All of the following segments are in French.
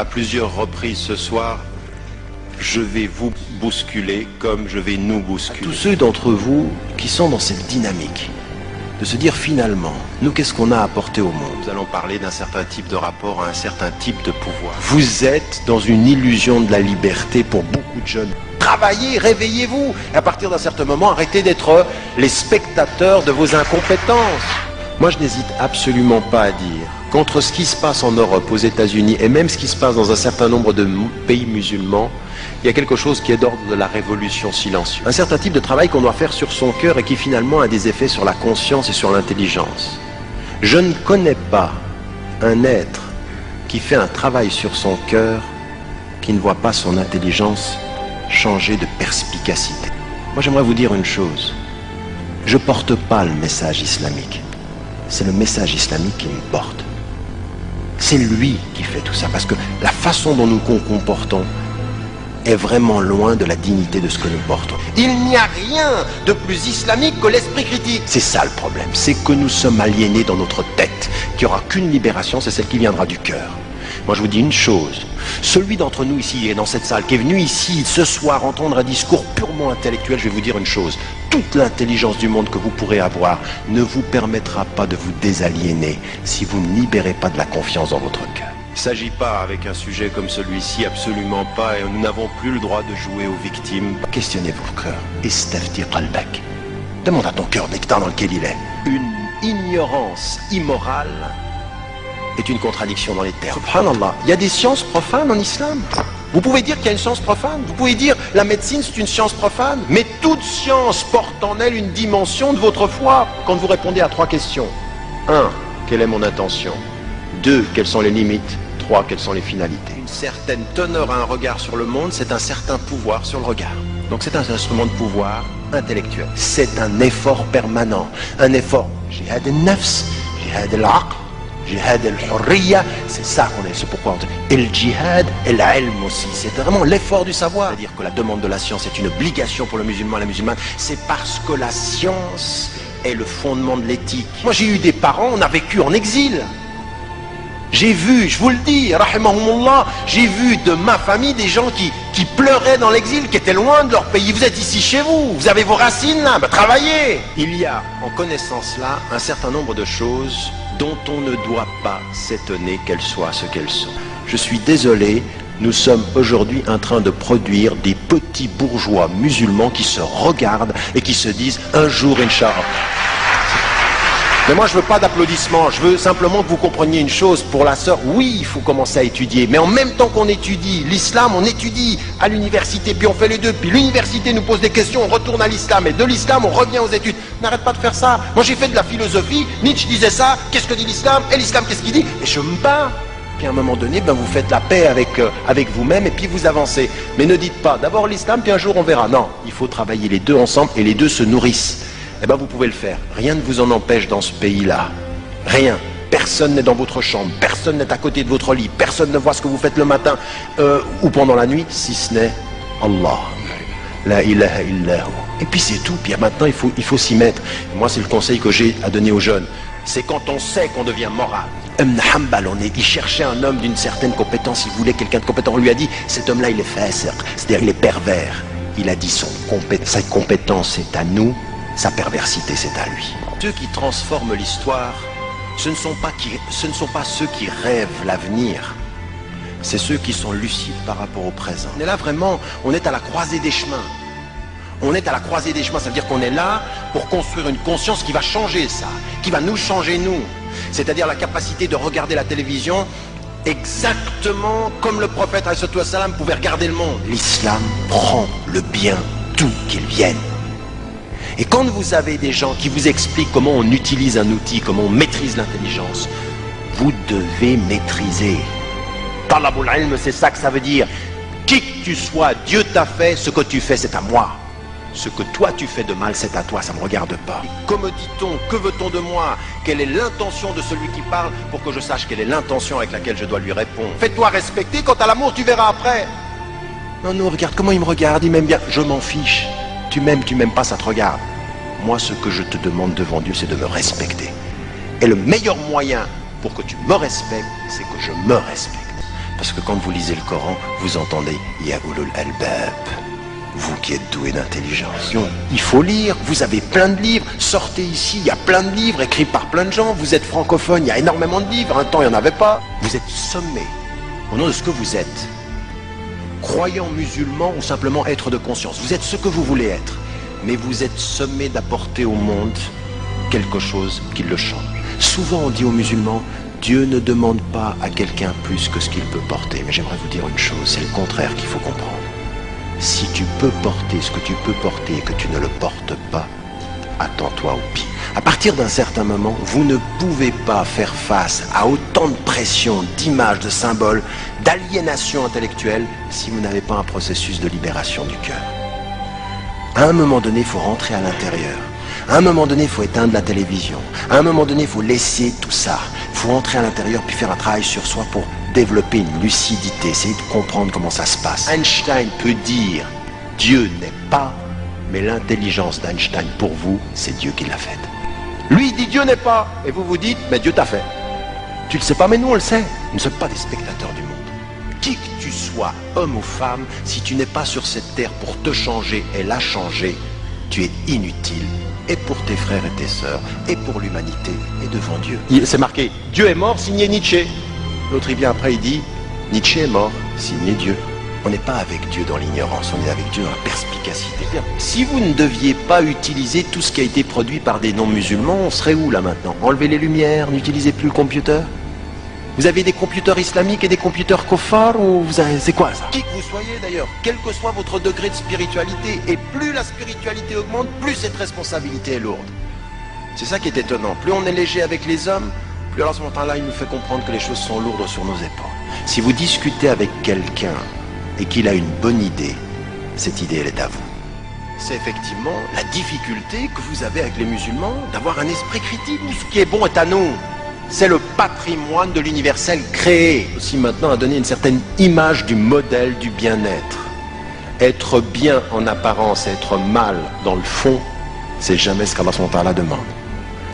À plusieurs reprises ce soir, je vais vous bousculer comme je vais nous bousculer. Tous ceux d'entre vous qui sont dans cette dynamique, de se dire finalement, nous qu'est-ce qu'on a apporté au monde? Nous allons parler d'un certain type de rapport à un certain type de pouvoir. Vous êtes dans une illusion de la liberté pour beaucoup de jeunes. Travaillez, réveillez-vous. Et à partir d'un certain moment, arrêtez d'être les spectateurs de vos incompétences. Moi, je n'hésite absolument pas à dire qu'entre ce qui se passe en Europe, aux États-Unis et même ce qui se passe dans un certain nombre de pays musulmans, il y a quelque chose qui est d'ordre de la révolution silencieuse. Un certain type de travail qu'on doit faire sur son cœur et qui finalement a des effets sur la conscience et sur l'intelligence. Je ne connais pas un être qui fait un travail sur son cœur qui ne voit pas son intelligence changer de perspicacité. Moi, j'aimerais vous dire une chose. Je ne porte pas le message islamique. C'est le message islamique qui me porte. C'est lui qui fait tout ça, parce que la façon dont nous nous comportons est vraiment loin de la dignité de ce que nous portons. Il n'y a rien de plus islamique que l'esprit critique. C'est ça le problème, c'est que nous sommes aliénés dans notre tête, qu'il n'y aura qu'une libération, c'est celle qui viendra du cœur. Moi je vous dis une chose, celui d'entre nous ici et dans cette salle qui est venu ici ce soir entendre un discours purement intellectuel, je vais vous dire une chose, toute l'intelligence du monde que vous pourrez avoir ne vous permettra pas de vous désaliéner si vous ne libérez pas de la confiance dans votre cœur. Il ne s'agit pas, avec un sujet comme celui-ci, absolument pas, et nous n'avons plus le droit de jouer aux victimes. Questionnez vos cœurs. Istafti qalbak. Demande à ton cœur l'état dans lequel il est. Une ignorance immorale est une contradiction dans les termes. Subhanallah, il y a des sciences profanes en islam. Vous pouvez dire qu'il y a une science profane. Vous pouvez dire la médecine c'est une science profane. Mais toute science porte en elle une dimension de votre foi. Quand vous répondez à 3 questions. 1. Quelle est mon intention? 2. Quelles sont les limites? 3. Quelles sont les finalités? Une certaine teneur à un regard sur le monde, c'est un certain pouvoir sur le regard. Donc c'est un instrument de pouvoir intellectuel. C'est un effort permanent. Un effort. Jihad al-nafs, jihad al-aql, jihad al-hurriya, c'est ça qu'on est. C'est pourquoi on dit. Et le jihad et l'ilm aussi. C'est vraiment l'effort du savoir. C'est-à-dire que la demande de la science est une obligation pour le musulman et la musulmane. C'est parce que la science est le fondement de l'éthique. Moi j'ai eu des parents, on a vécu en exil. J'ai vu, je vous le dis, rahimahumullah, j'ai vu de ma famille des gens qui pleuraient dans l'exil, qui étaient loin de leur pays. Vous êtes ici chez vous, vous avez vos racines là, travaillez. Il y a en connaissance là un certain nombre de choses dont on ne doit pas s'étonner qu'elles soient ce qu'elles sont. Je suis désolé, nous sommes aujourd'hui en train de produire des petits bourgeois musulmans qui se regardent et qui se disent un jour, Inch'Allah. Mais moi je veux pas d'applaudissements, je veux simplement que vous compreniez une chose, pour la sœur, oui il faut commencer à étudier, mais en même temps qu'on étudie l'islam, on étudie à l'université, puis on fait les deux, puis l'université nous pose des questions, on retourne à l'islam, et de l'islam on revient aux études. N'arrête pas de faire ça. Moi j'ai fait de la philosophie, Nietzsche disait ça, qu'est-ce que dit l'islam, et l'islam qu'est-ce qu'il dit, et je me bats. Puis à un moment donné, vous faites la paix avec vous-même et puis vous avancez. Mais ne dites pas, d'abord l'islam, puis un jour on verra. Non, il faut travailler les deux ensemble et les deux se nourrissent. Eh bien vous pouvez le faire, rien ne vous en empêche dans ce pays-là, rien, personne n'est dans votre chambre, personne n'est à côté de votre lit, personne ne voit ce que vous faites le matin ou pendant la nuit, si ce n'est Allah, la ilaha illahu. Et puis c'est tout, puis maintenant il faut s'y mettre. Moi c'est le conseil que j'ai à donner aux jeunes, c'est quand on sait qu'on devient moral. Ibn Hanbal, il cherchait un homme d'une certaine compétence, il voulait quelqu'un de compétent, on lui a dit, cet homme-là il est fasiq, c'est-à-dire il est pervers. Il a dit, sa compétence c'est à nous, sa perversité, c'est à lui. Ceux qui transforment l'histoire, ce ne sont pas ceux qui rêvent l'avenir, c'est ceux qui sont lucides par rapport au présent. On est là vraiment, on est à la croisée des chemins. On est à la croisée des chemins, ça veut dire qu'on est là pour construire une conscience qui va changer ça, qui va nous changer nous. C'est-à-dire la capacité de regarder la télévision exactement comme le prophète alayhi wassalam pouvait regarder le monde. L'islam prend le bien d'où qu'il vienne. Et quand vous avez des gens qui vous expliquent comment on utilise un outil, comment on maîtrise l'intelligence, vous devez maîtriser. Talabul ilm, c'est ça que ça veut dire. Qui que tu sois, Dieu t'a fait, ce que tu fais, c'est à moi. Ce que toi tu fais de mal, c'est à toi, ça ne me regarde pas. Que me dit-on? Que veut-on de moi? Quelle est l'intention de celui qui parle pour que je sache quelle est l'intention avec laquelle je dois lui répondre? Fais-toi respecter, quant à l'amour, tu verras après. Non, regarde comment il me regarde, il m'aime bien. Je m'en fiche. Tu m'aimes pas, ça te regarde. Moi, ce que je te demande devant Dieu, c'est de me respecter. Et le meilleur moyen pour que tu me respectes, c'est que je me respecte. Parce que quand vous lisez le Coran, vous entendez Ya ulul albab, vous qui êtes doué d'intelligence. Il faut lire, vous avez plein de livres, sortez ici, il y a plein de livres écrits par plein de gens, vous êtes francophone, il y a énormément de livres, un temps il n'y en avait pas. Vous êtes sommé, au nom de ce que vous êtes, croyant musulman ou simplement être de conscience. Vous êtes ce que vous voulez être, mais vous êtes sommé d'apporter au monde quelque chose qui le change. Souvent on dit aux musulmans, Dieu ne demande pas à quelqu'un plus que ce qu'il peut porter. Mais j'aimerais vous dire une chose, c'est le contraire qu'il faut comprendre. Si tu peux porter ce que tu peux porter et que tu ne le portes pas, attends-toi au pire. À partir d'un certain moment, vous ne pouvez pas faire face à autant de pression, d'images, de symboles, d'aliénation intellectuelle si vous n'avez pas un processus de libération du cœur. À un moment donné, il faut rentrer à l'intérieur. À un moment donné, il faut éteindre la télévision. À un moment donné, il faut laisser tout ça. Il faut rentrer à l'intérieur puis faire un travail sur soi pour développer une lucidité, essayer de comprendre comment ça se passe. Einstein peut dire « Dieu n'est pas », mais l'intelligence d'Einstein pour vous, c'est Dieu qui l'a faite. Lui, il dit « Dieu n'est pas », et vous vous dites « Mais Dieu t'a fait ». Tu le sais pas, mais nous, on le sait. Nous ne sommes pas des spectateurs du monde. Qui que tu sois, homme ou femme, si tu n'es pas sur cette terre pour te changer et la changer, tu es inutile. Et pour tes frères et tes sœurs, et pour l'humanité, et devant Dieu. C'est marqué, Dieu est mort, signé Nietzsche. L'autre, il vient après, il dit, Nietzsche est mort, signé Dieu. On n'est pas avec Dieu dans l'ignorance, on est avec Dieu dans la perspicacité. Si vous ne deviez pas utiliser tout ce qui a été produit par des non-musulmans, on serait où là maintenant? Enlevez les lumières, n'utilisez plus le computer? Vous avez des computers islamiques et des computers koffars ou c'est quoi ça? Qui que vous soyez d'ailleurs, quel que soit votre degré de spiritualité, et plus la spiritualité augmente, plus cette responsabilité est lourde. C'est ça qui est étonnant. Plus on est léger avec les hommes, plus alors à ce moment-là, il nous fait comprendre que les choses sont lourdes sur nos épaules. Si vous discutez avec quelqu'un et qu'il a une bonne idée, cette idée, elle est à vous. C'est effectivement la difficulté que vous avez avec les musulmans d'avoir un esprit critique. Ce qui est bon est à nous. C'est le patrimoine de l'universel créé. Aussi maintenant à donner une certaine image du modèle du bien-être. Être bien en apparence et être mal dans le fond, c'est jamais ce qu'Allah SWT demande.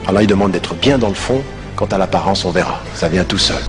Allah il demande d'être bien dans le fond, quant à l'apparence on verra, ça vient tout seul.